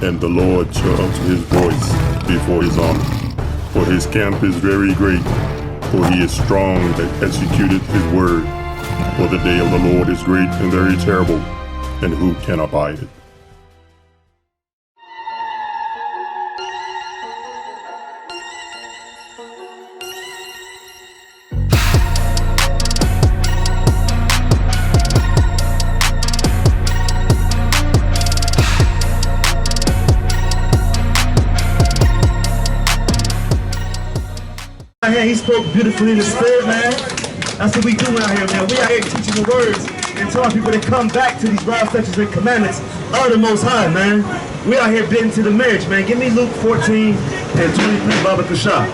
and the Lord shall utter his voice before his army. For his camp is very great, for he is strong that executeth his word. For the day of the Lord is great and very terrible, and who can abide it? He spoke beautifully in the spirit, man. That's what we do out here, man. We out here teaching the words and telling people to come back to these laws, statutes, and commandments of the Most High, man. We out here bidding to the marriage, man. Give me Luke 14 and 23, Baba Kasha.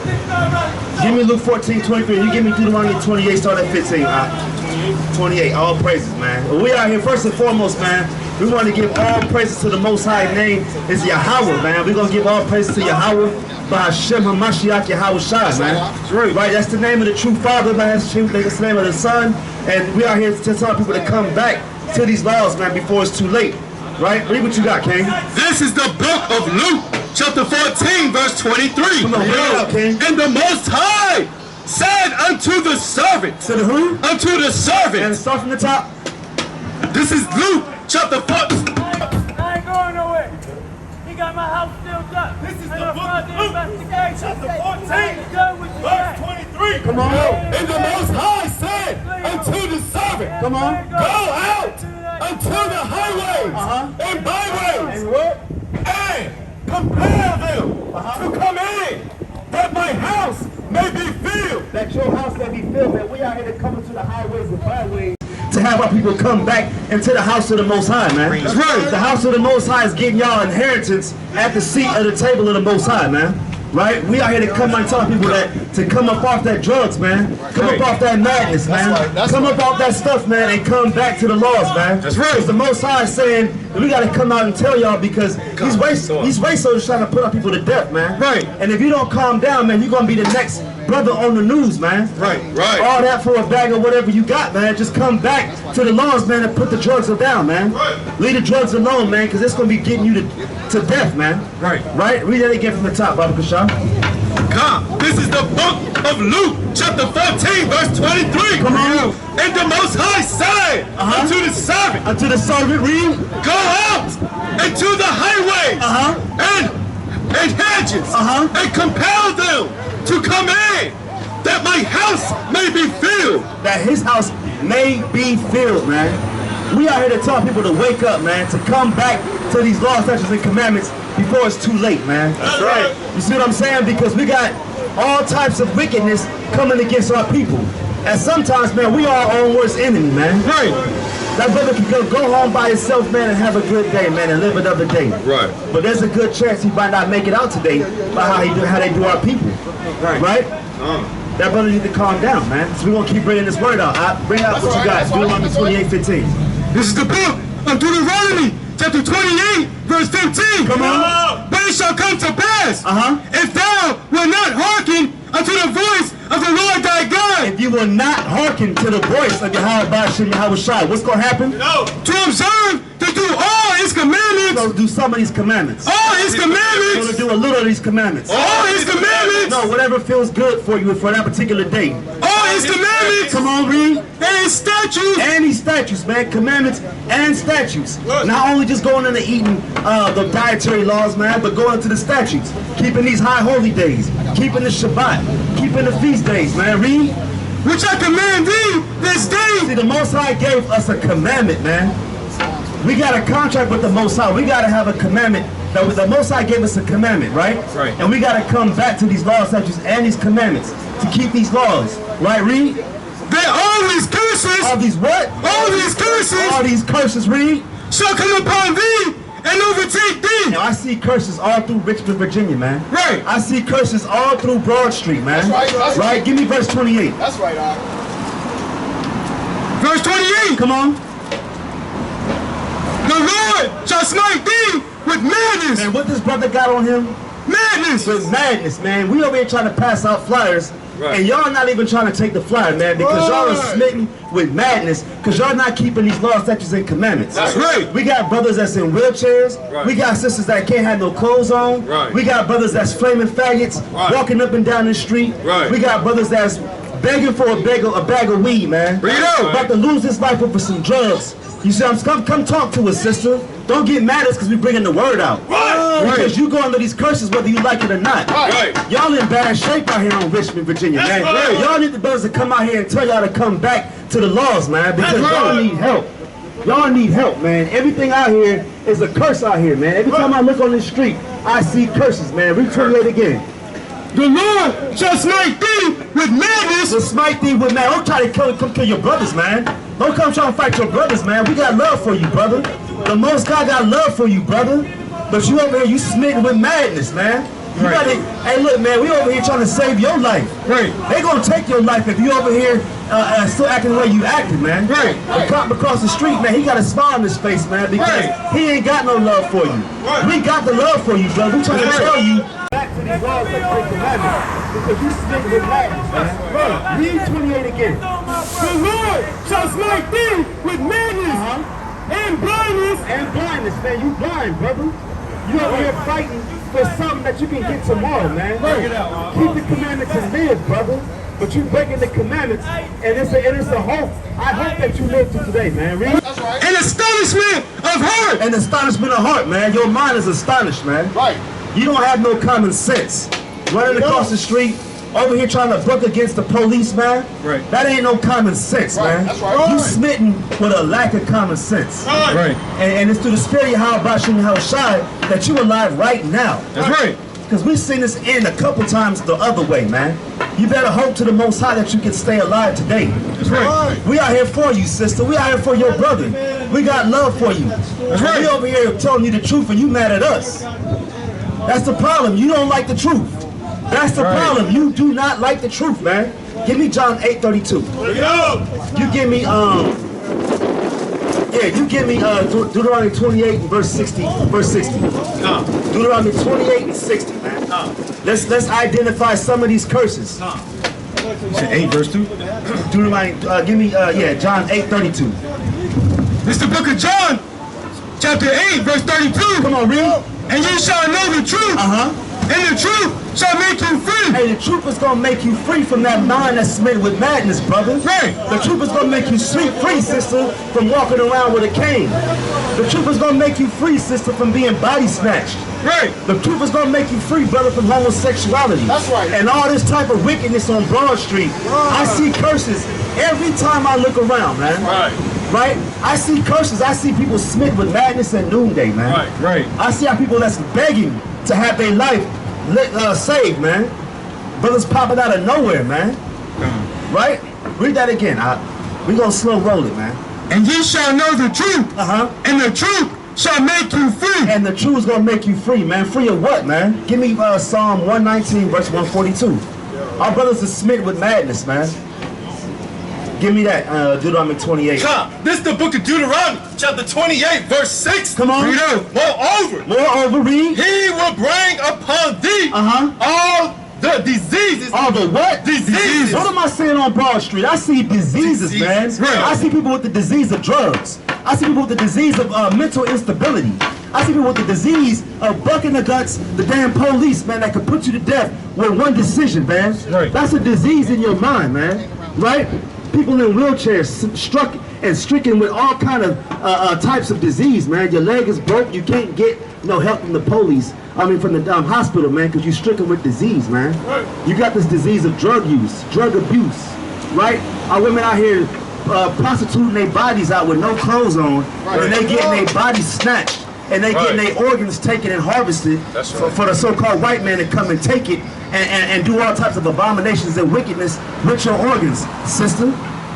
Give me Luke 14, 23. You give me Deuteronomy 28, start at 15. 28, all praises, man. Well, we out here, first and foremost, man, we want to give all praises to the Most High. Name is Yahawah, man. We're going to give all praises to Yahawah. By Hashem HaMashiach YAHAWAH'S, man. Right, that's the name of the true Father, man. That's the name of the Son. And we are here to tell people to come back to these laws, man, before it's too late. Right? Read what you got, King. This is the book of Luke, chapter 14, verse 23. Come on, read it out, King. And the Most High said unto the servant. To the who? Unto the servant. And start from the top. This is Luke, chapter 14. I ain't going nowhere. He got my house filled up. This is the book of Luke, chapter 14, verse 23. Come on. And the Most High said unto the servant. Come on. Go out unto the highways and byways. And what? And compel them to come in, that my house may be filled. That your house may be filled, man. We out here to come into the highways and byways to have our people come back into the house of the Most High, man. That's right. The house of the Most High is getting y'all inheritance at the seat of the table of the Most High, man. Right? We out here to come and tell people that to come up off that drugs, man. Come up off that madness, man. Come up off that stuff, man, and come back to the laws, man. That's right. Because the Most High is saying that we got to come out and tell y'all because these racers trying to put our people to death, man. Right. And if you don't calm down, man, you're going to be the next brother on the news, man. Right. All that for a bag of whatever you got, man. Just come back to the laws, man, and put the drugs down, man. Right. Leave the drugs alone, man, because it's going to be getting you to death, man. Right. Right? Read that again from the top, Baba Kasha. Come. This is the book of Luke, chapter 14, verse 23. Come on. And the Most High said unto the servant. Unto the servant, read. Go out into the highways and hedges and compel them to come in, that my house may be filled. That his house may be filled, man. We are here to tell people to wake up, man, to come back to these laws, statutes, and commandments before it's too late, man. That's right. You see what I'm saying? Because we got all types of wickedness coming against our people. And sometimes, man, we are our own worst enemy, man. Right. That brother can go home by himself, man, and have a good day, man, and live another day. Right. But there's a good chance he might not make it out today by how they do our people. Right? That brother needs to calm down, man. So we're going to keep bringing this word out. Bring out what you got. Deuteronomy 28:15. This is the book of Deuteronomy, chapter 28, verse 15. Come on. But it shall come to pass, if thou wilt not hearken unto the voice of the Lord thy God. If you will not hearken to the voice of YAHAWAH'S, what's going to happen? No. To observe, to do all his commandments. You're going to do some of these commandments. All his You're commandments. going to do a little of these commandments. All his commandments. No, whatever feels good for you for that particular day. All his commandments. Come on, read. And his statutes. And these statutes, man. Commandments and statutes. Not only just going into eating the dietary laws, man, but going into the statutes. Keeping these high holy days. Keeping the Shabbat. Keeping the feast days, man. Read. Which I command thee this day. See, the Most High gave us a commandment, man. We got a contract with the Most High. We got to have a commandment. That the Most High gave us a commandment, right? Right. And we got to come back to these laws, statutes, and these commandments to keep these laws. Right, read? That all these curses. All these what? All these curses. All these curses, read? Shall come upon thee and overtake thee. Now, I see curses all through Richmond, Virginia, man. Right. I see curses all through Broad Street, man. That's right. Right? Give me verse 28. That's right, Verse 28. Come on. The Lord shall smite thee with madness. And what this brother got on him? Madness. With madness, man. We over here trying to pass out flyers And y'all not even trying to take the fly, man, because y'all are smitten with madness, because y'all not keeping these laws, statutes, and commandments. That's right. We got brothers that's in wheelchairs. We got sisters that can't have no clothes on. We got brothers that's flaming faggots, walking up and down the street. We got brothers that's begging for a bag of weed, man. About to lose his life over some drugs. You see, come talk to us, sister. Don't get mad at us because we bringing the word out. Because you go under these curses whether you like it or not. Y'all in bad shape out here in Richmond, Virginia, man. Y'all need the brothers to come out here and tell y'all to come back to the laws, man, because y'all need help. Y'all need help, man. Everything out here is a curse out here, man. Every time I look on this street, I see curses, man. Read 28 again. The Lord shall smite thee with madness. Will smite thee with madness. Don't try to come kill your brothers, man. Don't come try to fight your brothers, man. We got love for you, brother. The Most God got love for you, brother. But you over here, you smitten with madness, man. You gotta, hey, look, man, we over here trying to save your life. They gonna take your life if you over here still acting the way you acted, man. The cop across the street, man, he got a smile on his face, man, because he ain't got no love for you. We got the love for you, brother. We trying to tell you back to these laws that break commandments, because you smitten with madness, man. Read 28 again. The Lord shall smite thee with madness and blindness. And blindness, man. You blind, brother. You over here fighting for something that you can get tomorrow, man. Keep the commandments and live, brother. But you breaking the commandments, and it's a hope. I hope that you live to today, man. Read. An astonishment of heart. An astonishment of heart, man. Your mind is astonished, man. You don't have no common sense. Running across the street, over here trying to buck against the police, man. That ain't no common sense, man. You smitten with a lack of common sense. And it's through the spirit of YAHAWAH'S that you alive right now. Because we've seen this end a couple times the other way, man. You better hope to the Most High that you can stay alive today. We out here for you, sister. We out here for your brother. We got love for you. We over here telling you the truth and you mad at us. That's the problem. You don't like the truth. That's the problem. You do not like the truth, man. Give me John 8:32. You give me you give me Deuteronomy 28 and verse 60. Deuteronomy 28 and 60, man. Let's identify some of these curses. 8 verse 2. Deuteronomy, give me John 8:32. It's the book of John, chapter 8, verse 32. Come on, read. And you shall know the truth. And the truth shall make you free. Hey, the truth is gonna make you free from that mind that's smitten with madness, brother. The truth is gonna make you free, sister, from walking around with a cane. The truth is gonna make you free, sister, from being body snatched. The truth is gonna make you free, brother, from homosexuality. And all this type of wickedness on Broad Street. I see curses every time I look around, man. I see curses. I see people smitten with madness at noonday, man. I see how people that's begging to have their life saved, man. Brothers popping out of nowhere, man. Read that again. We gonna slow roll it, man. And ye shall know the truth. And the truth shall make you free. And the truth is gonna make you free, man. Free of what, man? Give me Psalm 119, verse 142. Our brothers are smitten with madness, man. Give me that, Deuteronomy 28. This is the book of Deuteronomy, chapter 28, verse 6. Come on. Moreover, read. He will bring upon thee all the diseases. All the what? Diseases. What am I saying on Broad Street? I see diseases, man. I see people with the disease of drugs. I see people with the disease of mental instability. I see people with the disease of bucking the guts, the damn police, man, that could put you to death with one decision, man. That's a disease in your mind, man. People in wheelchairs stricken with all kind of types of disease, man. Your leg is broke, you can't get no help from the police. From the hospital, man, because you're stricken with disease, man. You got this disease of drug use, drug abuse, Our women out here prostituting their bodies out with no clothes on, and they getting their bodies snatched, and they getting their organs taken and harvested for the so-called white man to come and take it and do all types of abominations and wickedness with your organs, sister.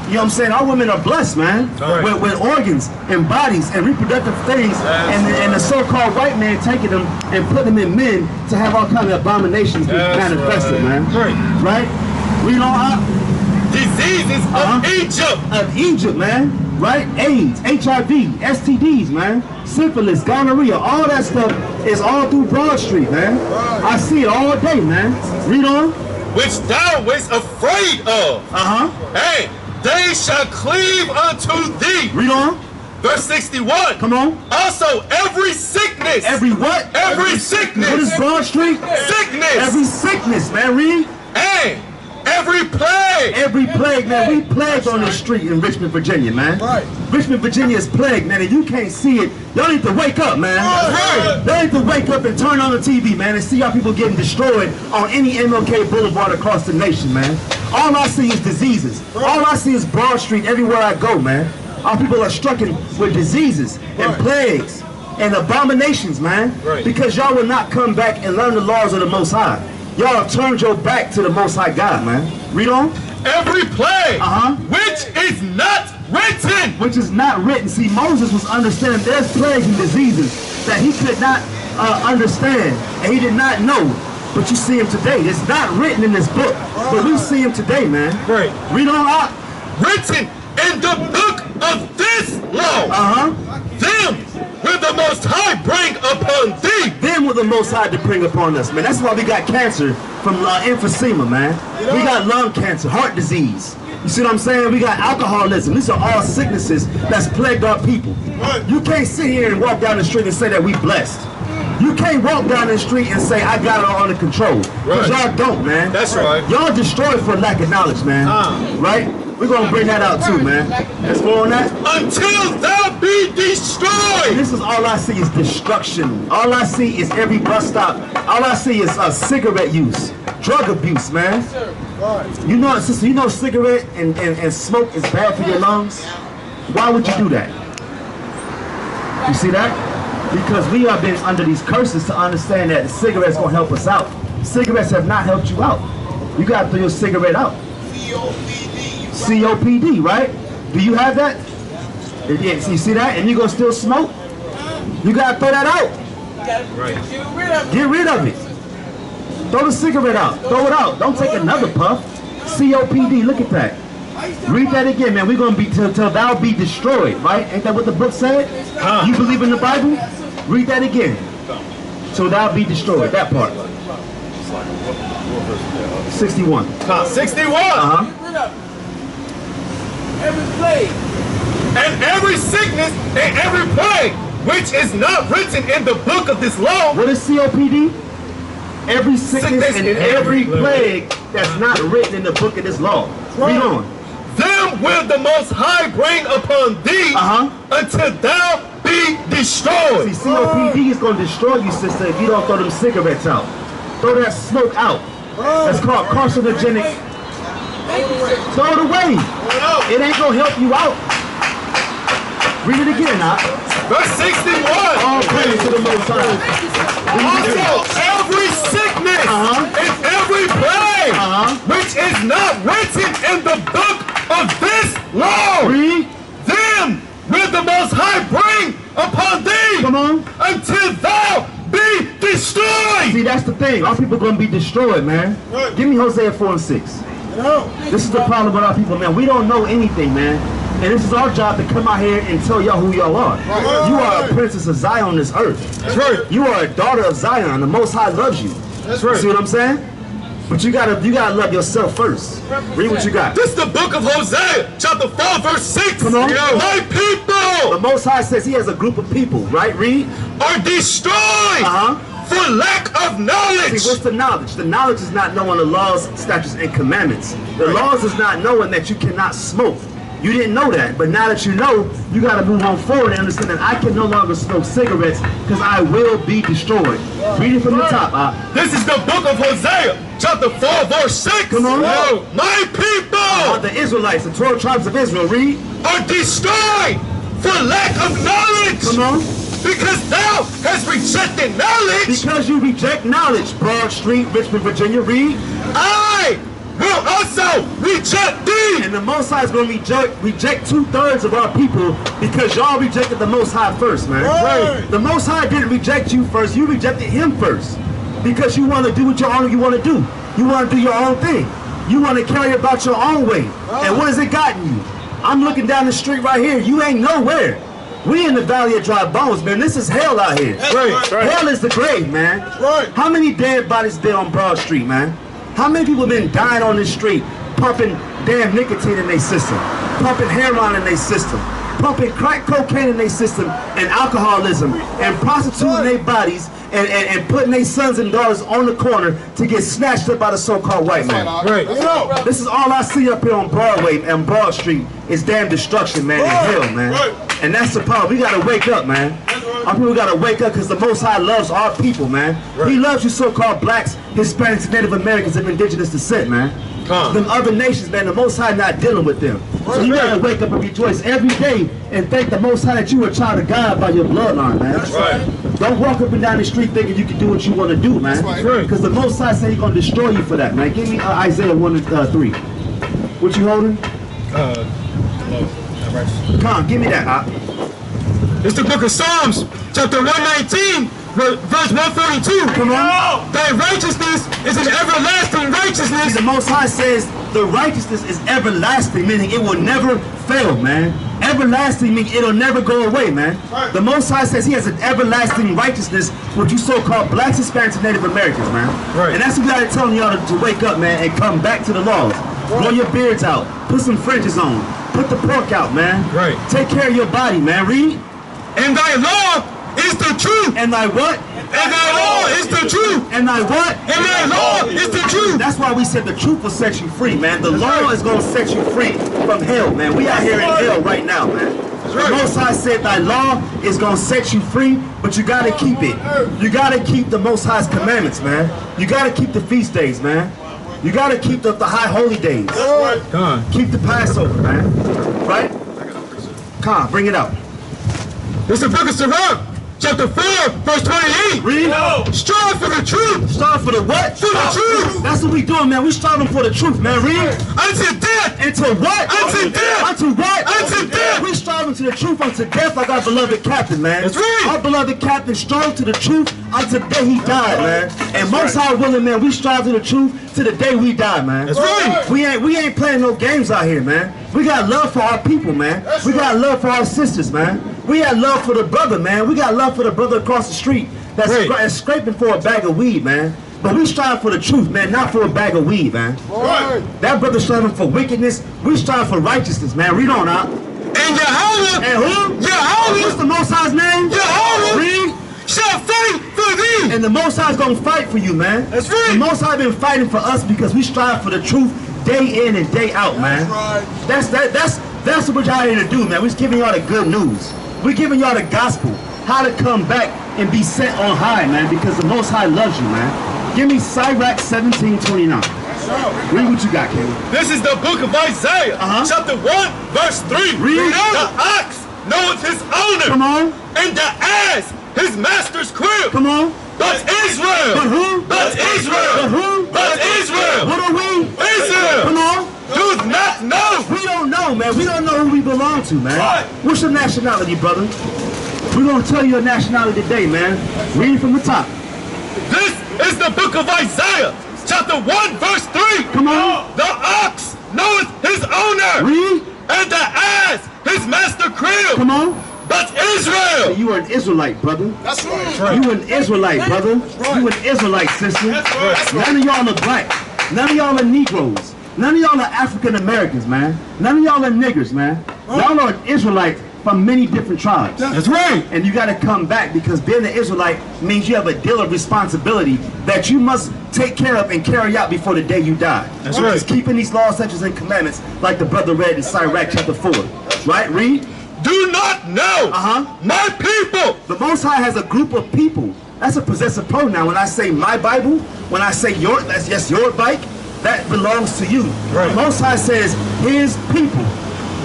You know what I'm saying? Our women are blessed, man, with organs and bodies and reproductive things, and the so-called white man taking them and putting them in men to have all kinds of abominations be manifested, man. Read on. Diseases of Egypt. Of Egypt, man. AIDS, HIV, STDs, man. Syphilis, gonorrhea, all that stuff is all through Broad Street, man. I see it all day, man. Read on. which thou wast afraid of. And they shall cleave unto thee. Read on. Verse 61. Come on. Also, every sickness. Every what? Every sickness. What is Broad Street? Sickness. Every sickness, man. Read. And every plague. Every plague, man. We plagued on this street in Richmond, Virginia, man. Right. Richmond, Virginia is plagued, man, and you can't see it. Y'all need to wake up, man. Right. They need to wake up and turn on the TV, man, and see how people getting destroyed on any MLK Boulevard across the nation, man. All I see is diseases. All I see is Broad Street everywhere I go, man. Our people are stricken with diseases and plagues and abominations, man. Right. Because y'all will not come back and learn the laws of the Most High. Y'all have turned your back to the Most High God, man. Read on. Every plague, which is not written. Which is not written. See, Moses was understanding there's plagues and diseases that he could not understand and he did not know. But you see him today. It's not written in this book, but we see him today, man. Right. Read on out. Written in the book of this law. Them will the Most High bring upon thee. Them will the Most High to bring upon us, man. That's why we got cancer from emphysema, man. We got lung cancer, heart disease. You see what I'm saying? We got alcoholism. These are all sicknesses that's plagued our people. You can't sit here and walk down the street and say that we blessed. You can't walk down the street and say, I got it all under control. Because y'all don't, man. That's right. Y'all destroyed for lack of knowledge, man. Right? We're going to bring that out too, man. Let's go on that. Until thou be destroyed. This is all I see is destruction. All I see is every bus stop. All I see is cigarette use, drug abuse, man. You know, sister, you know cigarette and smoke is bad for your lungs? Why would you do that? You see that? Because we have been under these curses to understand that the cigarette's going to help us out. Cigarettes have not helped you out. You got to throw your cigarette out. COPD, right? Do you have that? Yeah, you see that? And you gonna still smoke? You gotta throw that out. Right. Get rid of it. Throw the cigarette out. Throw it out. Don't take another puff. COPD, look at that. Read that again, man. We're gonna be till thou be destroyed, right? Ain't that what the book said? You believe in the Bible? Read that again. So thou be destroyed. That part. 61. 61. Every plague. And every sickness and every plague, which is not written in the book of this law. What is COPD? Every sickness and every plague that's not written in the book of this law. Read on. Them will the Most High bring upon thee until thou be destroyed. See, COPD is going to destroy you, sister, if you don't throw them cigarettes out. Throw that smoke out. That's called carcinogenic. Throw it away. It ain't going to help you out. Read it again, now. Verse 61. All praise to the Most High. Also, every sickness and every plague which is not written in the book of this law. Read. Them will the Most High bring upon thee. Come on. Until thou be destroyed. See, that's the thing. Our people are going to be destroyed, man. Give me Hosea 4:6. This is the problem with our people, man. We don't know anything, man. And this is our job to come out here and tell y'all who y'all are. You are a princess of Zion on this earth. That's right. You are a daughter of Zion. The Most High loves you. That's right. See what I'm saying? But you gotta love yourself first. Read what you got. This is the book of Hosea, chapter 4, verse 6. Come on. My people. The Most High says he has a group of people, right? Read. Are destroyed. For lack of knowledge. See, what's the knowledge? The knowledge is not knowing the laws, statutes, and commandments. The laws is not knowing that you cannot smoke. You didn't know that, but now that you know, you got to move on forward and understand that I can no longer smoke cigarettes because I will be destroyed. Read it from the top. This is the book of Hosea, chapter 4, verse 6. Come on. My people. The Israelites, the 12 tribes of Israel, read. Are destroyed for lack of knowledge. Come on. Because thou hast rejected knowledge. Because you reject knowledge. Broad Street, Richmond, Virginia, read. I will also reject thee. And the Most High is going to reject 2/3 of our people because y'all rejected the Most High first, man. Right. The Most High didn't reject you first. You rejected him first because you want to do what you want to do. You want to do your own thing. You want to carry about your own way. And what has it gotten you? I'm looking down the street right here. You ain't nowhere. We in the Valley of Dry Bones, man. This is hell out here. Right. Hell is the grave, man. Right. How many dead bodies there on Broad Street, man? How many people been dying on this street, pumping damn nicotine in their system, pumping heroin in their system, pumping crack cocaine in their system, and alcoholism, and prostituting their bodies, and putting their sons and daughters on the corner to get snatched up by the so-called white man. Right. This is all I see up here on Broadway and Broad Street is damn destruction, man, and hell, man. And that's the problem. We gotta wake up, man. Our people gotta wake up because the Most High loves our people, man. He loves you so-called blacks, Hispanics, Native Americans, of indigenous descent, man. Them other nations, man, the Most High not dealing with them. So you gotta wake up and rejoice every day and thank the Most High that you were a child of God by your bloodline, man. That's right. Don't walk up and down the street thinking you can do what you want to do, man. Because the Most High said He's gonna destroy you for that, man. Give me Isaiah 1:3. What you holding? Come on, give me that. It's the book of Psalms, chapter 119, verse 142. Come on. Thy righteousness is an everlasting righteousness. The Most High says the righteousness is everlasting, meaning it will never fail, man. Everlasting meaning it'll never go away, man. The Most High says He has an everlasting righteousness with you so-called blacks, Hispanics, and Native Americans, man. And that's what I'm telling y'all to wake up, man, and come back to the laws. Grow your beards out. Put some fringes on. Put the pork out, man. Take care of your body, man. Read. And thy law is the truth. And thy what? And thy law is the truth. And thy what? And thy law is the truth. That's why we said the truth will set you free, man. The law is going to set you free from hell, man. We out here in hell right now, man. The Most High said thy law is going to set you free, but you got to keep it. You got to keep the Most High's commandments, man. You got to keep the feast days, man. You got to keep the high holy days. Keep the Passover, man. Right? Come on, bring it out. This is the book of Sirach, chapter 4, verse 28. Read. Strive for the truth. Strive for the what? For the truth. That's what we doing, man. We striving for the truth, man. Read. Unto death. Unto what? Unto death. Unto what? Unto death. We striving to the truth unto death like our beloved captain, man. That's right. Our beloved captain strove to the truth unto the day he died, man. And Most High willing, man, we strive to the truth to the day we die, man. That's right. We ain't playing no games out here, man. We got love for our people, man. We got love for our sisters, man. We got love for the brother, man. We got love for the brother across the street that's scraping for a bag of weed, man. But we strive for the truth, man, not for a bag of weed, man. That brother striving for wickedness. We strive for righteousness, man. Read on out. And Yahawah. And who? Yahawah. What's the Most High's name? Yahawah. Read. Shall fight for thee. And the Most High's gonna fight for you, man. That's right. The Most High been fighting for us because we strive for the truth day in and day out, man. That's what y'all here to do, man. We're just giving y'all the good news. We're giving y'all the gospel, how to come back and be set on high, man, because the Most High loves you, man. Give me Sirach 17:29. Read what you got, King. This is the book of Isaiah, chapter 1, verse 3. Read. The ox knoweth his owner. Come on. And the ass his master's crib. Come on. But Israel. But who? But Israel. But who? But Israel. What are we? Israel. Come on. Does not know. We don't know, man. We don't know who we belong to, man. Right. What's your nationality, brother? We're going to tell you your nationality today, man. Read it from the top. This is the book of Isaiah, chapter 1, verse 3. Come on. The ox knoweth his owner. Read. And the ass his master crib. Come on. But Israel. You are an Israelite, brother. That's right. You an Israelite, brother. You an Israelite, sister. None of y'all are black. None of y'all are Negroes. None of y'all are African Americans, man. None of y'all are niggers, man. Y'all are an Israelite from many different tribes. That's right. And you got to come back because being an Israelite means you have a deal of responsibility that you must take care of and carry out before the day you die. That's right. It's keeping these laws, statutes, and commandments like the brother read in Sirach chapter 4. Right? Read. Do not know my people. The Most High has a group of people. That's a possessive pronoun. When I say my Bible, when I say your, that's yes, your bike, that belongs to you. Right. The Most High says his people.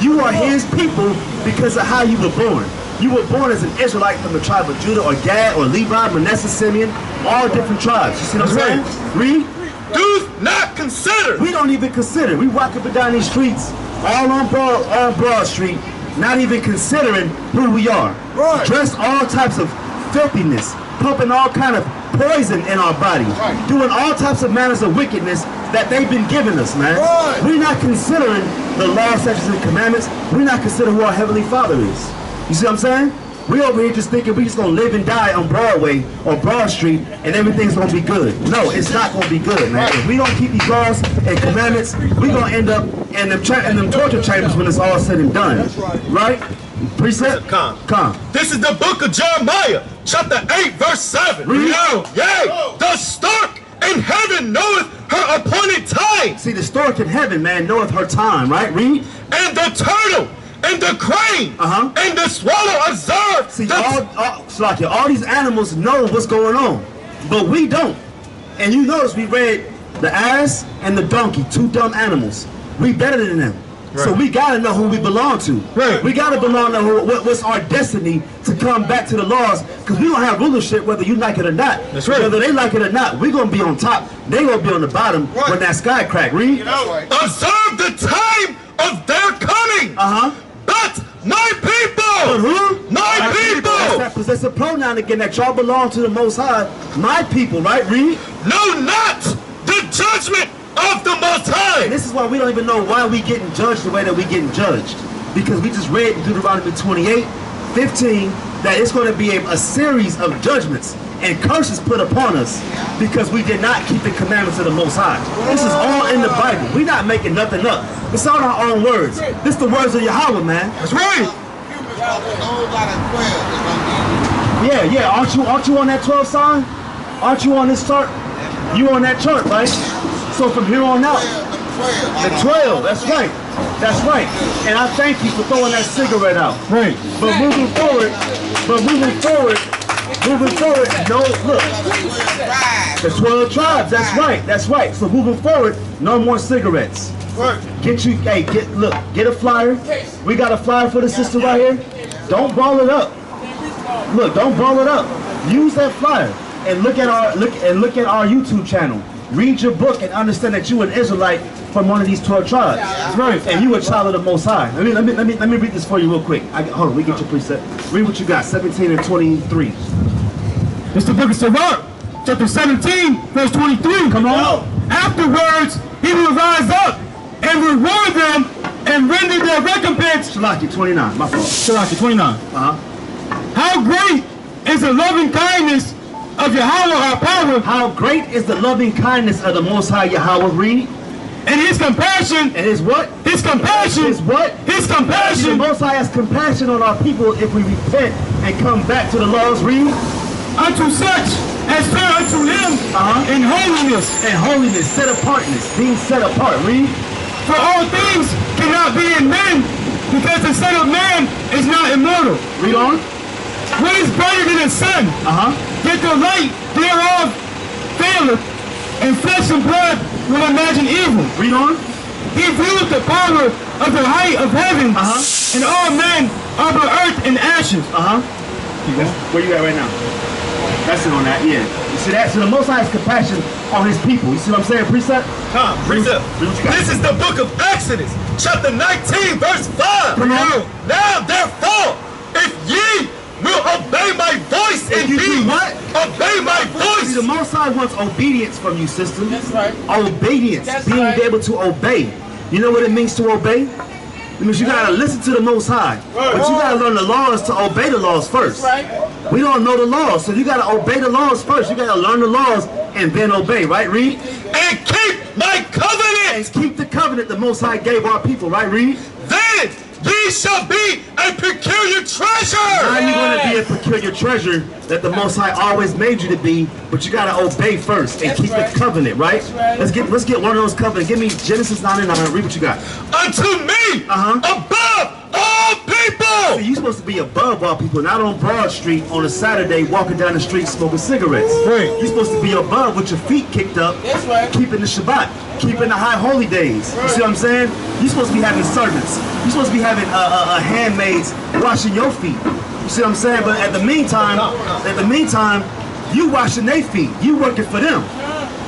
You are his people because of how you were born. You were born as an Israelite from the tribe of Judah or Gad or Levi, Manasseh, Simeon, all different tribes. You see what I'm saying? Read. Do not consider. We don't even consider. We walk up and down these streets, all on Broad Street, not even considering who we are. Right. Dressed all types of filthiness, pumping all kind of poison in our body, doing all types of manners of wickedness that they've been giving us, man. Right. We're not considering the law, statutes, and commandments. We're not considering who our Heavenly Father is. You see what I'm saying? We over here just thinking we just gonna live and die on Broadway or Broad Street and everything's gonna be good. No, it's not gonna be good, man. If we don't keep these laws and commandments, we gonna end up in them torture chambers when it's all said and done. Right? Precept? Come. This is the book of Jeremiah, chapter 8, verse 7. Read. Yea, the stork in heaven knoweth her appointed time. See, the stork in heaven, man, knoweth her time, right? Read. And the turtle and the crane and the swallow observe. See, all these animals know what's going on, but we don't. And you notice we read the ass and the donkey, two dumb animals. We better than them. Right. So we gotta know who we belong to. Right. We gotta belong to what's our destiny to come back to the laws, because we don't have rulership whether you like it or not. That's right. Whether they like it or not, we're gonna be on top. They gonna be on the bottom when that sky crack. Read. Observe the time of their coming. But my people. But who? My people. That's that possessive pronoun again, that y'all belong to the Most High. My people, right? Read. Know not the judgment of the Most High. And this is why we don't even know why we getting judged the way that we getting judged. Because we just read in Deuteronomy 28:15 that it's going to be a series of judgments and curses put upon us because we did not keep the commandments of the Most High. This is all in the Bible. We're not making nothing up. It's all our own words. This is the words of Yahweh, man. That's right. Yeah. Aren't you on that 12 sign? Aren't you on this chart? You on that chart, right? So from here on out, the 12, that's right. That's right. And I thank you for throwing that cigarette out. Right. But moving forward, no, look. The 12 tribes, that's right. So moving forward, no more cigarettes. Get a flyer. We got a flyer for the sister right here. Don't ball it up. Look, don't ball it up. Use that flyer and look at our YouTube channel. Read your book and understand that you an Israelite from one of these 12 tribes. That's right. And you a child of the Most High. Let me read this for you real quick. Hold on, we get your precept. Read what you got, 17 and 23. It's the book of Sirach, chapter 17, verse 23. Come on. Afterwards, he will rise up and reward them and render their recompense. Shalaki 29, my fault. Shalaki 29. How great is the loving kindness of Yahweh our power. How great is the loving kindness of the Most High Yahweh. Read. And his compassion. And his what? His compassion. His what? His compassion. The Most High has compassion on our people if we repent and come back to the laws. Read. Unto such as turn unto him in holiness. And holiness, set apartness, being set apart. Read. For all things cannot be in men, because the Son of Man is not immortal. Read on. What is brighter than the sun? Yet the light thereof faileth, and flesh and blood will imagine evil. Read on. He vieweth the power of the height of heaven, and all men are but earth and ashes. Where you at right now? That's it on that, yeah. You see that? So the Most High has compassion on his people. You see what I'm saying, Precept? Precept. This is the book of Exodus, chapter 19, verse 5. Come on. Now, therefore, if ye will obey my voice indeed. What? Obey my voice. See, the Most High wants obedience from you, sister. That's right. Obedience. That's being right. able to obey. You know what it means to obey? It means you gotta listen to the Most High. But you gotta learn the laws to obey the laws first. That's right. We don't know the laws, so you gotta obey the laws first. You gotta learn the laws and then obey, right? Read. And keep my covenant. And keep the covenant the Most High gave our people, right? Read. Then ye shall be a peculiar treasure. Now you're going to be a peculiar treasure that the Most High always made you to be, but you got to obey first and keep the covenant, right? Let's get one of those covenants. Give me Genesis 9:9. Read what you got. Unto me, above all people. So you're supposed to be above all people, not on Broad Street on a Saturday walking down the street smoking cigarettes. Right. You're supposed to be above with your feet kicked up, That's right. keeping the Shabbat, keeping the high holy days. You see what I'm saying? You're supposed to be having servants. You're supposed to be having handmaids washing your feet. You see what I'm saying? But at the meantime, you washing their feet. You working for them.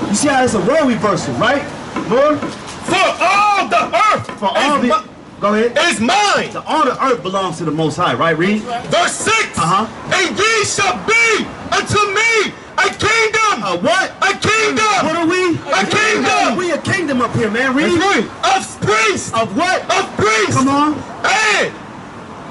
You see how it's a role reversal, right? Lord? For all the earth. For all the... Go ahead. Is mine. All the earth belongs to the Most High, right? Read. Verse 6. And ye shall be unto me a kingdom. A what? A kingdom. What are we? A kingdom. We a kingdom up here, man. Read. Of priests. Of what? Of priests. Come on.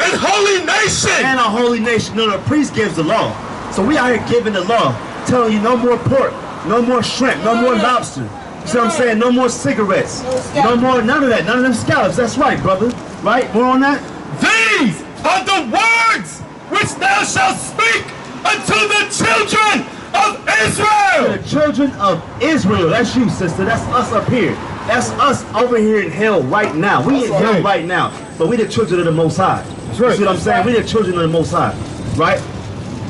and holy nation. And a holy nation. No, the priest gives the law. So we out here giving the law, telling you no more pork, no more shrimp, no more lobster. You see what I'm saying? No more cigarettes. No more, none of that. None of them scallops. That's right, brother. Right? More on that? These are the words which thou shalt speak unto the children of Israel. The children of Israel. That's you, sister. That's us up here. That's us over here in hell right now. We in hell right now. But we the children of the Most High. You see what I'm saying? We the children of the Most High. Right?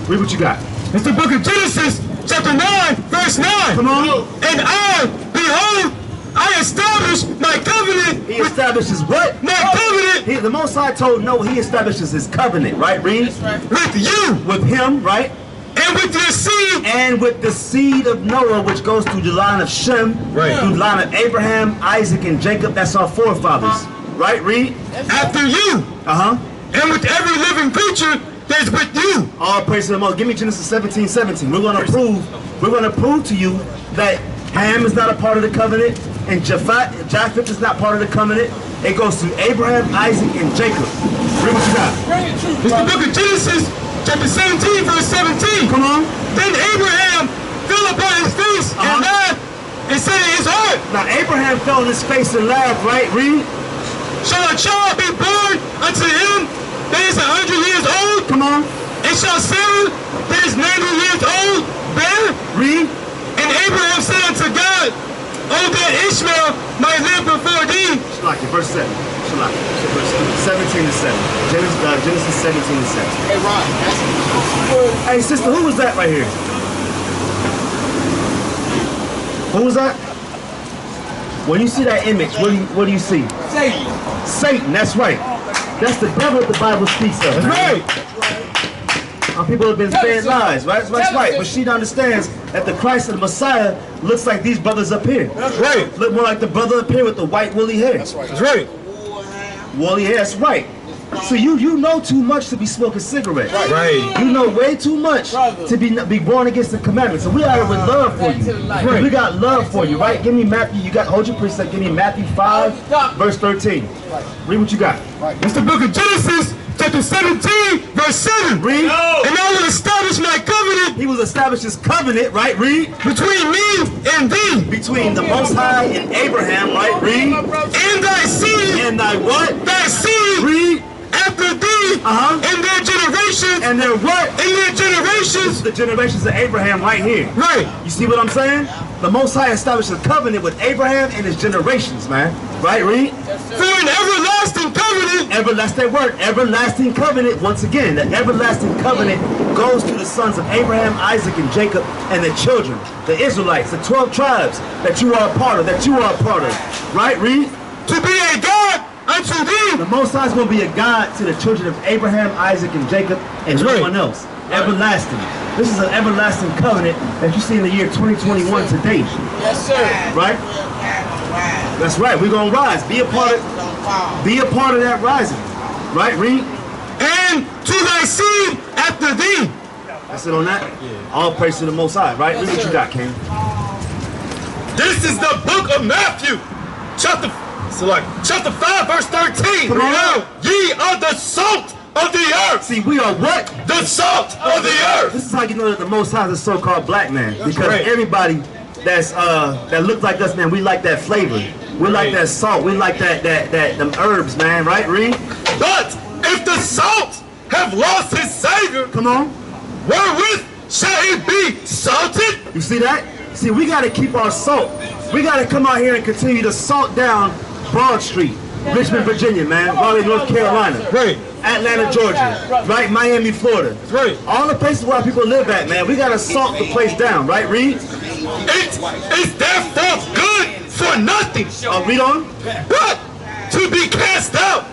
Read what you got. It's the book of Genesis, chapter 9, verse 9. Come on. And I, behold, I establish my covenant. He establishes what? My covenant The Most High told Noah he establishes his covenant, right? Read. with you With him, right? and with your seed. And with the seed of Noah, which goes through the line of Shem, through the line of Abraham, Isaac, and Jacob. That's our forefathers. Right? Read. After you. And with every living creature that's with you. All praise to the Most. Give me Genesis 17:17. We're gonna prove to you that Ham is not a part of the covenant, and Japheth is not part of the covenant. It goes through Abraham, Isaac, and Jacob. Read what you got. It's the book of Genesis, chapter 17, verse 17. Come on. Then Abraham fell upon his face and laughed and said in his heart, Now Abraham fell on his face and laughed, right? Read. shall a child be born unto him that is 100 years old? Come on. And shall Sarah that is 90 years old bear? Read. And Abraham said unto God, oh, that Ishmael might live before thee. Shalaki, verse 7. Shalaki. Verse 17 to 7. Genesis 17 to 7. Hey, Ron, that's Hey, sister, who was that right here? Who was that? When you see that image, what do you see? Satan. Satan, that's right. That's the devil that the Bible speaks of. That's right. Our people have been fed lies, right? That's right. But she understands that the Christ and the Messiah looks like these brothers up here. That's right. Look more like the brother up here with the white woolly hair. That's right. That's right. Woolly hair, that's right. So you know too much to be smoking cigarettes. Right. You know way too much to be born against the commandments. So we are with love for you. Right. We got love for you, right? Give me Matthew. Hold your precept. Give me Matthew 5, verse 13. Read what you got. It's the book of Genesis, chapter 17, verse 7. Read. And I will establish my covenant He will establish his covenant, right? Read. between me and thee, Between the Most High and Abraham, right? Read. and thy seed, And thy what? thy seed Read. after thee, and their generations, And their what? and their generations. The generations of Abraham right here. Right. You see what I'm saying? The Most High established a covenant with Abraham and his generations, man. Right? Read. For an everlasting covenant. Everlasting word, everlasting covenant. Once again, the everlasting covenant goes to the sons of Abraham, Isaac, and Jacob, and their children, the Israelites, the 12 tribes that you are a part of, Right? Read. To be a God unto thee. The Most High is going to be a God to the children of Abraham, Isaac, and Jacob, and no one else. Everlasting. This is an everlasting covenant that you see in the year 2021 today. Yes, sir. Right? That's right. We're going to rise. Be a part of that rising. Right? Read. And to thy seed after thee. That's it on that? All praise to the Most High. Right? Read what you got, King. This is the book of Matthew, chapter 5, verse 13. Come on. Ye are the salt of the earth. See, we are what? The salt of the earth. This is how you know that the Most High is a so-called black man. Because right. everybody that looks like us, man, we like that flavor. We like that salt. We like them herbs, man. Right? Read. But if the salt have lost his savor, Come on. wherewith shall it be salted? You see that? See, we got to keep our salt. We got to come out here and continue to salt down Broad Street, Richmond, Virginia, man. Raleigh, North Carolina. Right. Atlanta, Georgia. Right? Miami, Florida. Right. All the places where our people live at, man. We got to salt the place down. Right? Read. It is therefore good for nothing, Read on. but to be cast out,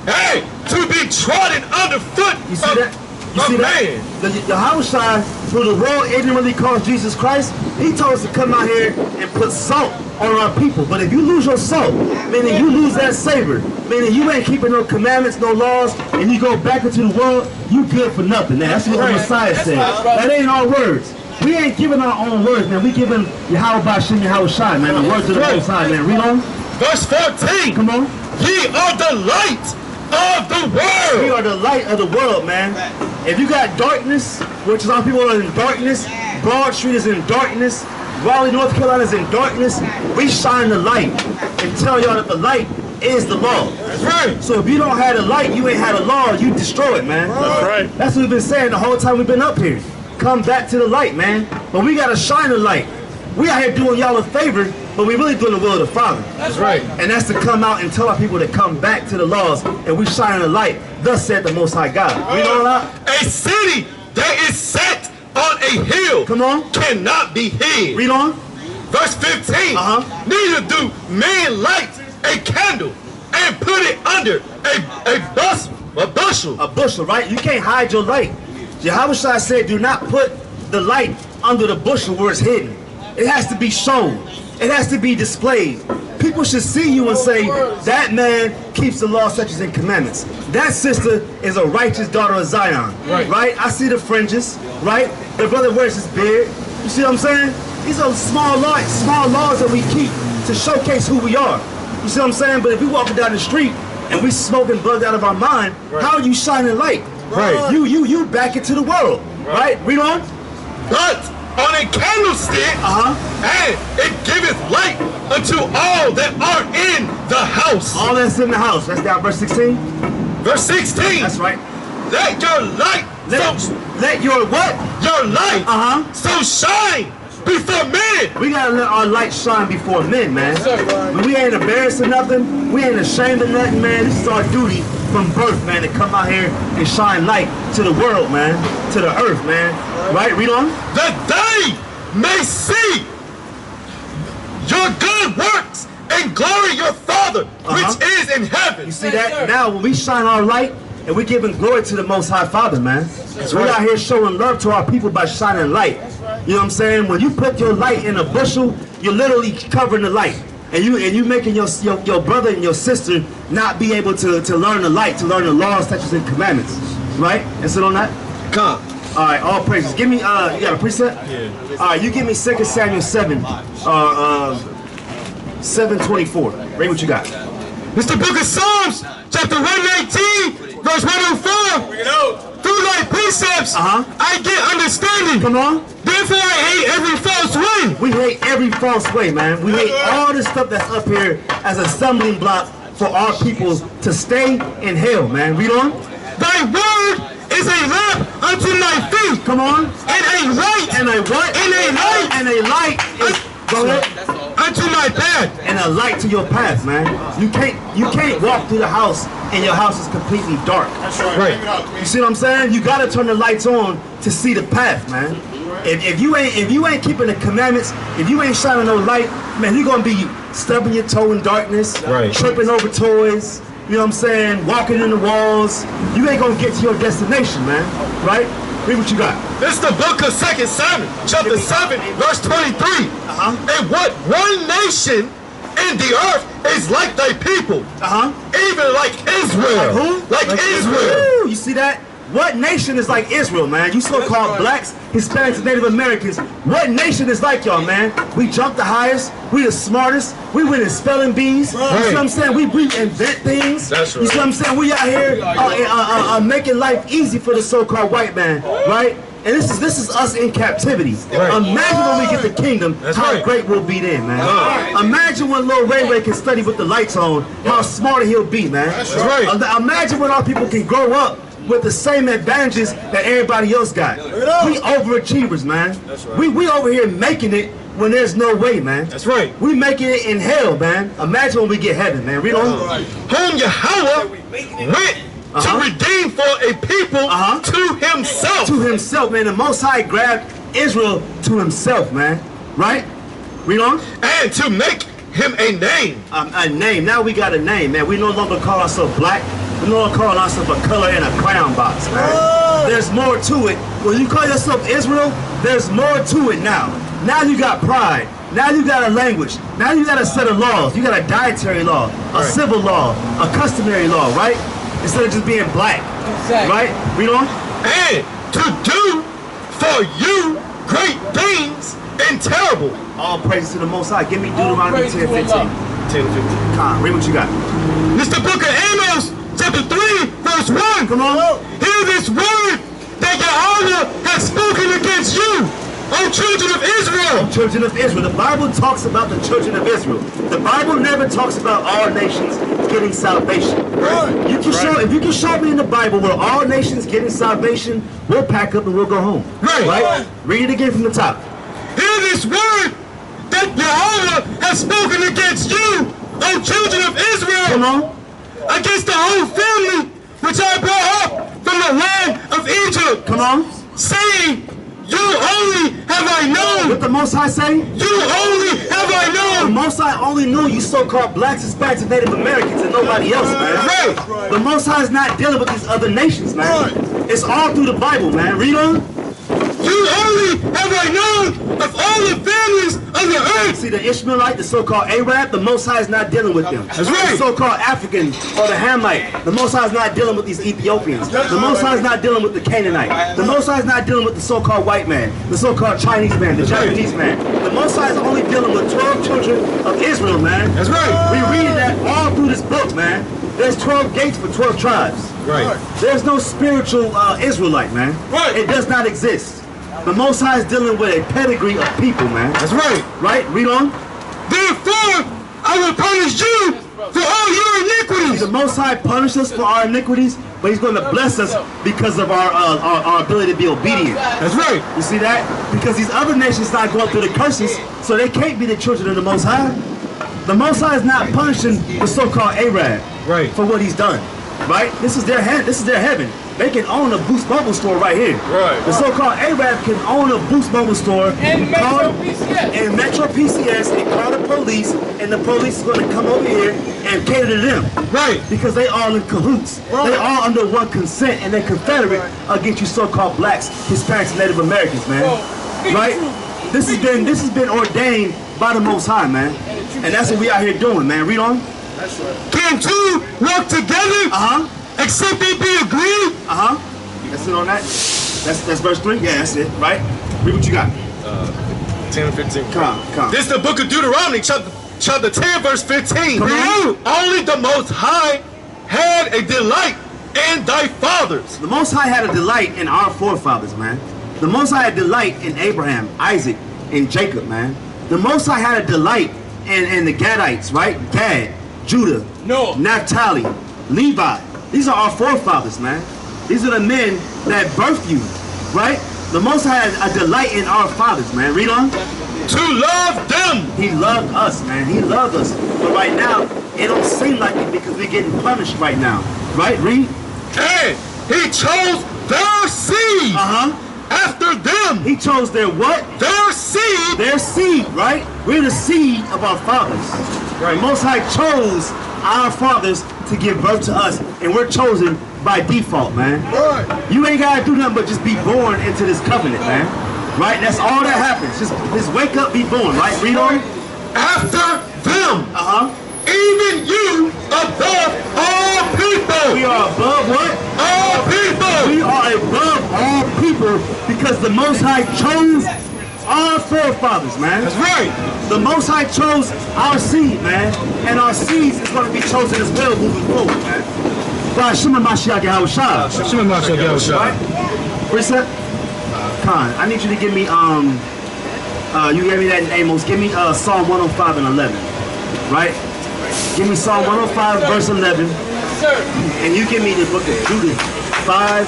hey, to be trodden underfoot. You see that? You see man. that? The YAHAWAH'S, who the world ignorantly calls Jesus Christ, he told us to come out here and put salt on our people. But if you lose your salt, meaning you lose that savor, meaning you ain't keeping no commandments, no laws, and you go back into the world, you good for nothing. Now, that's what the Messiah said. That ain't our words. We ain't giving our own words, man. We giving YAHAWAH'S, YAHAWAH'S, man, the words of the Most High, man. Read on. Verse 14. Come on. Ye are the light of the world. We are the light of the world, man. If you got darkness, which some people are in darkness, Broad Street is in darkness, Raleigh, North Carolina is in darkness, we shine the light and tell y'all that the light is the law. That's right. So if you don't have the light, you ain't had a law, you destroy it, man. That's right. That's what we've been saying the whole time we've been up here. Come back to the light, man. But we gotta shine the light. We out here doing y'all a favor, but we really doing the will of the Father. That's right. And that's to come out and tell our people to come back to the laws, and we shine the light. Thus said the Most High God. You know what? A city that is set on a hill, Come on. cannot be hid. Read on. Verse 15. Neither do men light a candle and put it under a bushel. A bushel, right? You can't hide your light. YAHAWAH'S said, do not put the light under the bushel where it's hidden. It has to be shown. It has to be displayed. People should see you and say, that man keeps the law, statutes, and commandments. That sister is a righteous daughter of Zion. Right? I see the fringes, right? The brother wears his beard. You see what I'm saying? These are small laws that we keep to showcase who we are. You see what I'm saying? But if we walking down the street and we smoking bugged out of our mind, how are you shining light? Right. You back into the world. Right? Read on. But on a candlestick, and it giveth light unto all that are in the house. All that's in the house. That's down verse 16. Verse 16. That's right. Let your light, Let your what? your light, so shine before men. We gotta let our light shine before men, man. We ain't embarrassed of nothing. We ain't ashamed of nothing, man. This is our duty from birth, man, to come out here and shine light to the world, man, to the earth, man. Right? Read on. That they may see your good works and glory your Father which is in heaven. You see that? Now, when we shine our light and we're giving glory to the Most High Father, man. We're out here showing love to our people by shining light. You know what I'm saying? When you put your light in a bushel, you're literally covering the light. And you making your brother and your sister not be able to learn the light, to learn the laws, statutes, and commandments. Right? And sit on that? Come. All right, all praises. Give me, you got a preset? Yeah. All right, you give me 2 Samuel 7, 7:24. Ray, what you got? It's the book of Psalms, chapter 119, verse 104. Through thy precepts, I get understanding. Come on. Therefore, I hate every false way. We hate every false way, man. We hate all this stuff that's up here as a stumbling block for our people to stay in hell, man. Read on. Thy word is a lamp unto my feet. Come on. And a light. And a what? And a light. And a light is, go ahead. Unto my path. And a light to your path, man. You can't walk through the house and your house is completely dark. That's right. You see what I'm saying? You gotta turn the lights on to see the path, man. If you ain't keeping the commandments, if you ain't shining no light, man, you're gonna be stubbing your toe in darkness, tripping over toys, you know what I'm saying, walking in the walls. You ain't gonna get to your destination, man. Right? Read what you got. This is the book of 2 Samuel, chapter 7, verse 23. And what one nation in the earth is like thy people, even like Israel. Like who? Like Israel. Woo, you see that? What nation is like Israel, man? You so-called blacks, Hispanics, and Native Americans. What nation is like y'all, man? We jump the highest. We the smartest. We win in spelling bees. You see what I'm saying? We invent things. That's right. You see what I'm saying? We out here making life easy for the so-called white man, right? And this is us in captivity. Imagine when we get the kingdom, how great we'll be then, man. Imagine when Lil Ray can study with the lights on, how smarter he'll be, man. Imagine when our people can grow up with the same advantages that everybody else got. We overachievers, man. We over here making it when there's no way, man. That's right. We making it in hell, man. Imagine when we get heaven, man. Read on. Whom Yahweh went to redeem for a people to himself. To himself, man. The Most High grabbed Israel to himself, man. Right? Read on. And to make him a name. A name. Now we got a name, man. We no longer call ourselves black. We no longer call ourselves a color in a crown box, man. There's more to it. When you call yourself Israel, there's more to it now. Now you got pride. Now you got a language. Now you got a set of laws. You got a dietary law, a civil law, a customary law, right? Instead of just being black. Right? Read on. And to do for you great things and terrible. All praise to the Most High. Give me Deuteronomy 10:15. 10:15. Read what you got. This is the book of Amos, chapter 3, verse 1. Come on. Hear this word that Yahweh has spoken against you, O children of Israel. Children of Israel. The Bible talks about the children of Israel. The Bible never talks about all nations getting salvation. Right. You can show, if you can show me in the Bible where all nations getting salvation, we'll pack up and we'll go home. Right. Read it again from the top. Hear this word that Yahweh has spoken against you, O children of Israel. Come on. Against the whole family which I brought up from the land of Egypt. Come on. Saying, you only have I known. What the Most High say? You only have I The known. Most High only knew you so-called blacks, Hispanics, and Native Americans and nobody else, man. Right. The Most High is not dealing with these other nations, man. It's all through the Bible, man. Read on. You only have I known of all the families of the earth. See, the Ishmaelite, the so-called Arab, the Most High is not dealing with them. That's right. The so-called African or the Hamite, the Most High is not dealing with these Ethiopians. The Most High is not dealing with the Canaanite. The Most High is not dealing with the so-called white man, the so-called Chinese man, the Japanese man. The Most High is only dealing with 12 children of Israel, man. That's right. We read that all through this book, man. There's 12 gates for 12 tribes. Right. There's no spiritual Israelite, man. Right. It does not exist. The Most High is dealing with a pedigree of people, man. That's right. Right? Read on. Therefore, I will punish you for all your iniquities. The Most High punished us for our iniquities, but He's going to bless us because of our ability to be obedient. That's right. You see that? Because these other nations not going through the curses, so they can't be the children of the Most High. The Most High is not punishing the so-called Arab Right. for what he's done. Right? This is their heaven. They can own a Boost Mobile store right here. Right. The so-called Arab can own a Boost Mobile store And Metro PCS. and Metro PCS and call the police, and the police is going to come over here and cater to them. Right. Because they all in cahoots. They all under one consent, and they're confederate against you so-called blacks, Hispanics, and Native Americans, man. Right? This has been ordained by the Most High, man. And that's what we out here doing, man. Read on. Can two work together except they be agreed? That's it on that. That's verse 3. Yeah, that's it. Right? Read what you got. 10 and 15. Come. This is the book of Deuteronomy, chapter 10, verse 15. Come on. Only the Most High had a delight in thy fathers. The Most High had a delight in our forefathers, man. The Most High had a delight in Abraham, Isaac, and Jacob, man. The Most High had a delight in the Gadites, right? Gad, Judah, Naphtali, Levi. These are our forefathers, man. These are the men that birthed you, right? The Most High had a delight in our fathers, man. Read on. To love them. He loved us, man. He loved us. But right now, it don't seem like it because we're getting punished right now. Right? Read. And he chose their seed after them. He chose their what? Their seed. Their seed, right? We're the seed of our fathers. Right. The Most High chose our fathers to give birth to us, and we're chosen by default, man. Right. You ain't gotta do nothing but just be born into this covenant, man. Right? That's all that happens. Just wake up, be born, right? Read on. After them. Even you above all people. We are above what? All people. We are above all people because the Most High chose our forefathers, man. That's right. The Most High chose our seed, man. And our seeds is going to be chosen as well moving forward, man. By Shema Mashiach YAHAWAH'S. Right? Precept? Khan, I need you to give me, you gave me that in Amos. Give me Psalm 105 and 11. Right? Give me Psalm 105 verse 11. And you give me the book of Judith 5.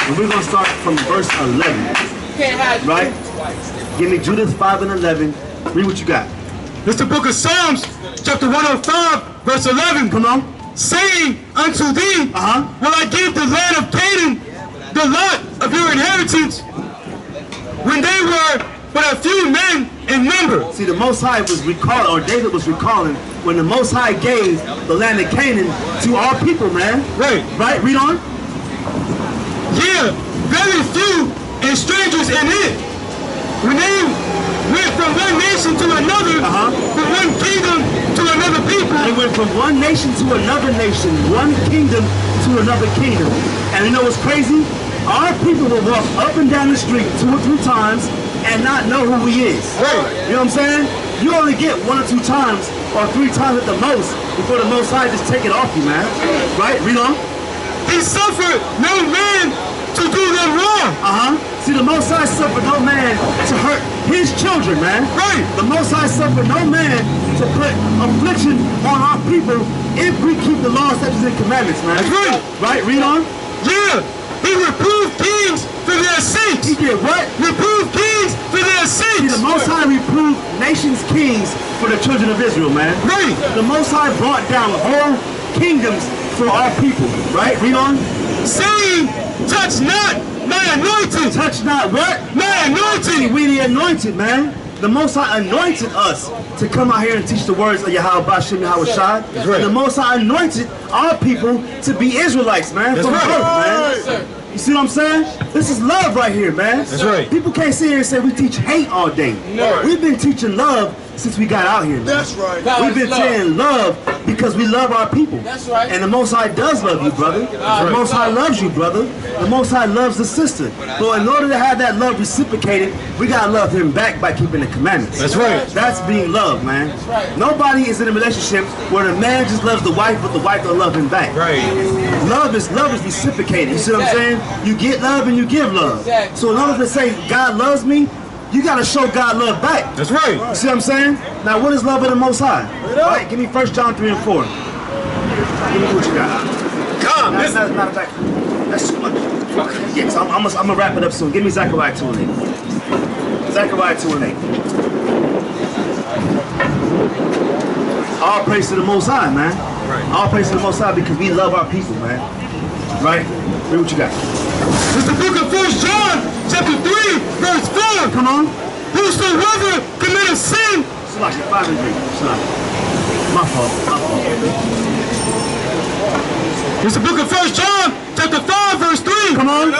And we're going to start from verse 11. Right? Give me Judith 5 and 11. Read what you got. It's the book of Psalms, chapter 105, verse 11. Come on. Saying unto thee, will I give the land of Canaan, the lot of your inheritance, when they were but a few men in number. See, the Most High was recalling, or David was recalling, when the Most High gave the land of Canaan to our people, man. Right. Right? Read on. Yeah, very few and strangers in it. When they went from one nation to another, from one kingdom to another people. They went from one nation to another nation, one kingdom to another kingdom. And you know what's crazy? Our people will walk up and down the street 2 or 3 times and not know who he is. Right. You know what I'm saying? You only get 1 or 2 times or 3 times at the most before the Most High just take it off you, man. Right? Read on. he suffered no man to do them wrong. See, the Most High suffered no man to hurt his children, man. Right. The Most High suffered no man to put affliction on our people if we keep the law, statutes, and commandments, man. That's right. Right? Read on. Yeah. He reproved kings for their sakes. He did what? Reproved kings for their See, sakes. the Most High reproved nations' kings for the children of Israel, man. Right. The Most High brought down whole kingdoms for our people. Right? Read on. Saying, touch not my anointed. Touch not what? My anointed. We the anointed, man. The Most High anointed us to come out here and teach the words of YAHAWAH'S, YAHAWAH'S. That's right. The Most High anointed our people to be Israelites, man. That's from right. birth, man. You see what I'm saying? This is love right here, man. That's right. People can't sit here and say we teach hate all day. No. We've been teaching love since we got out here, man. That's right. We've been saying love because we love our people. That's right. And the Most High does love you, brother. The Most High loves you, brother. The Most High loves the sister. But in order to have that love reciprocated, we gotta love him back by keeping the commandments. That's right. That's being loved, man. That's right. Nobody is in a relationship where the man just loves the wife, but the wife don't love him back. Right. Love is reciprocated. You see what I'm saying? You get love and you give love. Exactly. So in order to say God loves me, you gotta show God love back. That's right. You see what I'm saying? Now, what is love of the Most High? All right, give me 1 John 3 and 4. Give me what you got. Come, Matter of fact, that's too much. Yes, I'm gonna wrap it up soon. Give me Zechariah 2 and 8. Zechariah 2 and 8. All praise to the Most High, man. Right. All praise to the Most High because we love our people, man. Right? Read what you got. It's the book of 1 John, chapter 3, verse 4. Come on. Whosoever committeth sin. It's like 5 and 3. It's not. My fault. It's the book of 1 John, chapter 5, verse 3. Come on.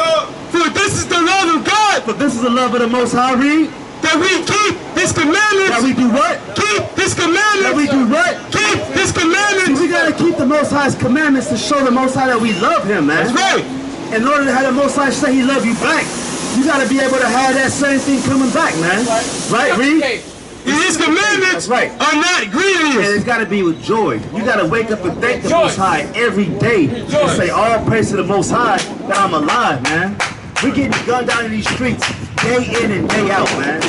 For this is the love of God, But this is the love of the Most High. Read. that we keep his commandments. That we do what? Keep his commandments. That we do what? Keep his See, commandments. we gotta keep the Most High's commandments to show the Most High that we love him, man. That's right. In order to have the Most High say he love you back, you gotta be able to have that same thing coming back, man. Right, Reed? Okay. And his commandments That's right. are not And grievous. it's gotta be with joy. You gotta wake up and thank the Joy. Most High every day and say, all praise to the Most High that I'm alive, man. We getting gunned down in these streets day in and day out, man.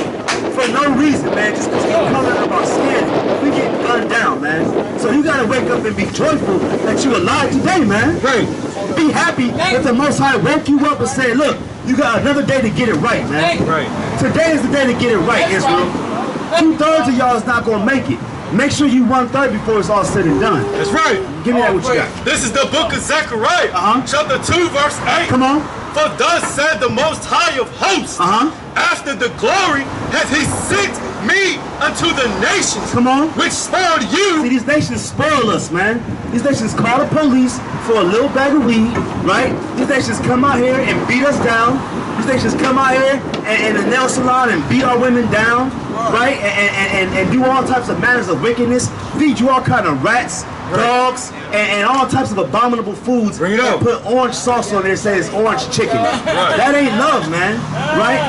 For no reason, man. Just because the color of our skin, we get gunned down, man. So you gotta wake up and be joyful that you're alive today, man. Right. Be happy that the Most High woke you up and said, look, you got another day to get it right, man. Right. Today is the day to get it right, That's Israel. right. 2/3 of y'all is not gonna make it. Make sure you 1/3 before it's all said and done. That's right. Give me that what you got. This is the book of Zechariah, Uh-huh. chapter 2, verse 8. Come on. For thus said the Most High of Hosts, Uh-huh. after the glory hath he sent me unto the nations, Come on. which spoiled See, you. these nations spoil us, man. These nations call the police for a little bag of weed, right? These nations come out here and beat us down. These nations come out here and in the nail salon and beat our women down, right? And do all types of manners of wickedness. Feed you all kind of rats, dogs, and all types of abominable foods. Bring it and up. put orange sauce on there and say it's orange chicken. That ain't love, man, right?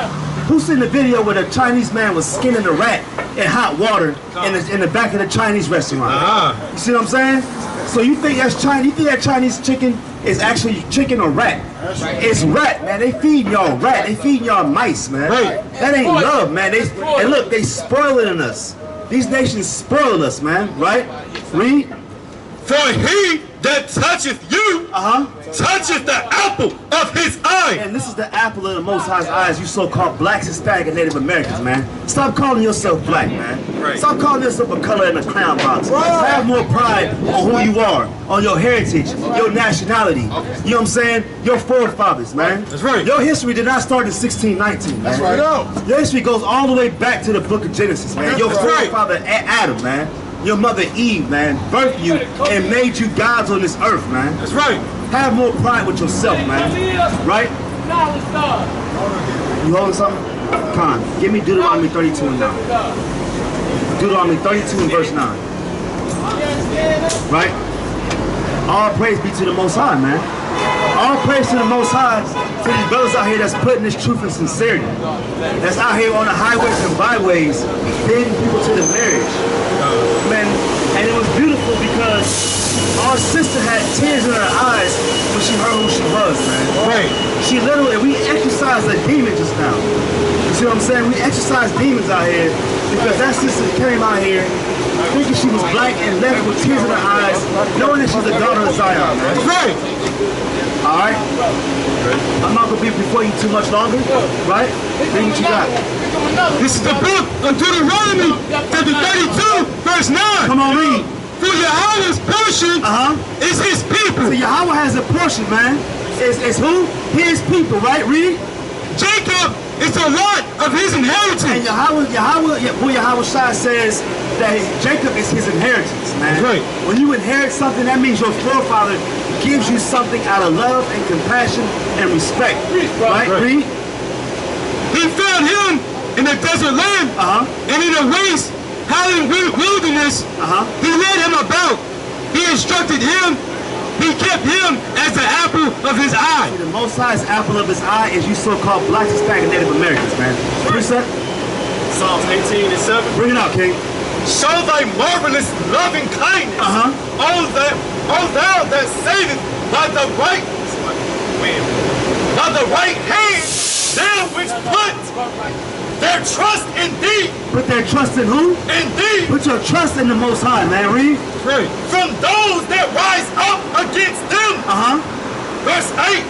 Who seen the video where the Chinese man was skinning a rat in hot water in the back of the Chinese restaurant? You see what I'm saying? So you think that's Chinese? You think that Chinese chicken is actually chicken or rat? It's rat, man. They feed y'all rat. They feed y'all mice, man. Right. That ain't love, man. And look, they spoiling us. These nations spoil us, man. Right? Read. For he that toucheth you toucheth the apple of his eye. And this is the apple of the Most High's eyes, you so-called blacks, Hispanic, and Native Americans, man. Stop calling yourself black, man. Right. Stop calling yourself a color in a clown box. Have more pride on who you are, on your heritage, your nationality. You know what I'm saying? Your forefathers, man. That's right. Your history did not start in 1619, man. That's right. Your history goes all the way back to the book of Genesis, man. Your That's right. forefather Adam, man. Your mother Eve, man, birthed you and made you gods on this earth, man. That's right. Have more pride with yourself, man. Right? You holding something? Con, give me Deuteronomy 32 and 9. Deuteronomy 32 and verse 9. Right? All praise be to the Most High, man. all praise to the Most High, to these brothers out here that's putting this truth and sincerity. That's out here on the highways and byways, leading people to the marriage. Man, and it was beautiful because our sister had tears in her eyes when she heard who she was, man. Right. She literally, we exercised a demon just now. You see what I'm saying? We exercised demons out here because that sister came out here thinking she was black and left with tears in her eyes, knowing that she's the daughter of Zion, man. Right. Alright? I'm not going to be before you too much longer, right? Read what you got. This is the book of Deuteronomy, chapter 32, verse 9. Come on, read. For Yahawah's portion is his people. So Yahawah has a portion, man. It's who? His people, right? Read. Jacob is the lot of his inheritance. And Yahawah Shai says that Jacob is his inheritance, man. Right. When you inherit something, that means your forefather gives you something out of love and compassion and respect. Right? Read. He found him in a desert land and in a waste, howling wilderness. He led him about. He instructed him. He kept him as the apple of his eye. The Most High's apple of his eye is you so-called blacks, Hispanic, and Native Americans, man. Precept? Psalms 18 and 7. Bring it out, King. Show thy marvelous loving kindness. All thou that savest by the right hand, them which put their trust in thee. Put their trust in who? In thee. Put your trust in the Most High, man. Read. Right. From those that rise up against them. Verse 8.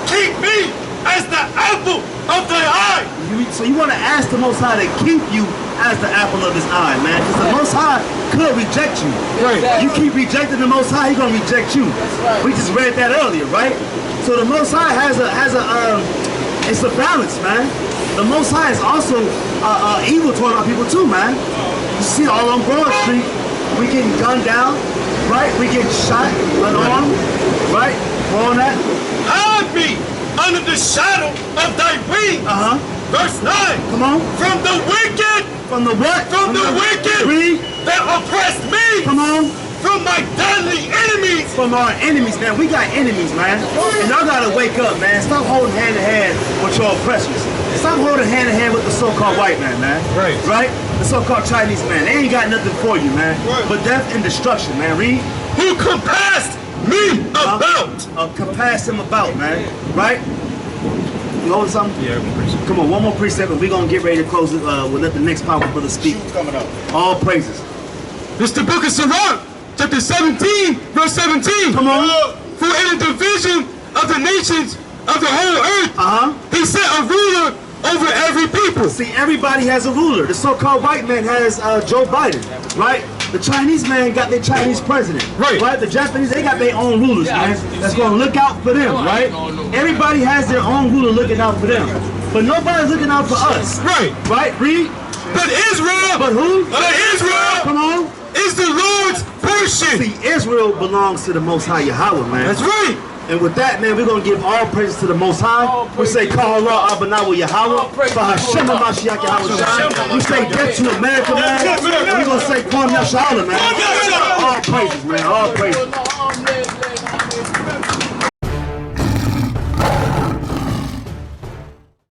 Keep me as the apple of thy eye. So you want to ask the Most High to keep you as the apple of his eye, man. Because the Most High could reject you. Right. You keep rejecting the Most High, he's going to reject you. We just read that earlier, right? So the Most High it's a balance, man. The Most High is also evil toward our people too, man. You see all on Broad Street, we getting gunned down, right? We getting shot, unarmed, right? We're on that. Hide me under the shadow of thy wings. Verse 9. Come on. From the wicked. From the what? From the wicked. Read. That oppress me. Come on. From my deadly enemies. From our enemies, man. We got enemies, man. And y'all gotta wake up, man. Stop holding hand in hand with your oppressors. Stop holding hand in hand with the so-called white man, man. Right. Right? The so-called Chinese man. They ain't got nothing for you, man. But death and destruction, man. Read. Who compassed me about. Compass him about, man. Right? You holding something? Yeah, precept. Come on, one more precept and we're gonna get ready to close it. We'll let the next powerful brother speak. Coming up. All praises. This is the book of Sirach, chapter 17, verse 17. Come on. For in the division of the nations of the whole earth, he set a ruler over every people. See, everybody has a ruler. The so-called white man has Joe Biden, right? The Chinese man got their Chinese president, right? The Japanese, they got their own rulers, man. That's gonna look out for them, right? Everybody has their own ruler looking out for them, but nobody's looking out for us, right? Right? Read. But Israel, but who? But Israel, come on, is the Lord's portion. See, Israel belongs to the Most High Yahawah, man. That's right. And with that, man, we're going to give all praises to the Most High. We say, Call Allah Abanawa Yahawah, Bahashem Mashiach Yahawah. We say, Get to America, man. And we're going to say, Kwam Yashala, man. All praises, man. All praises.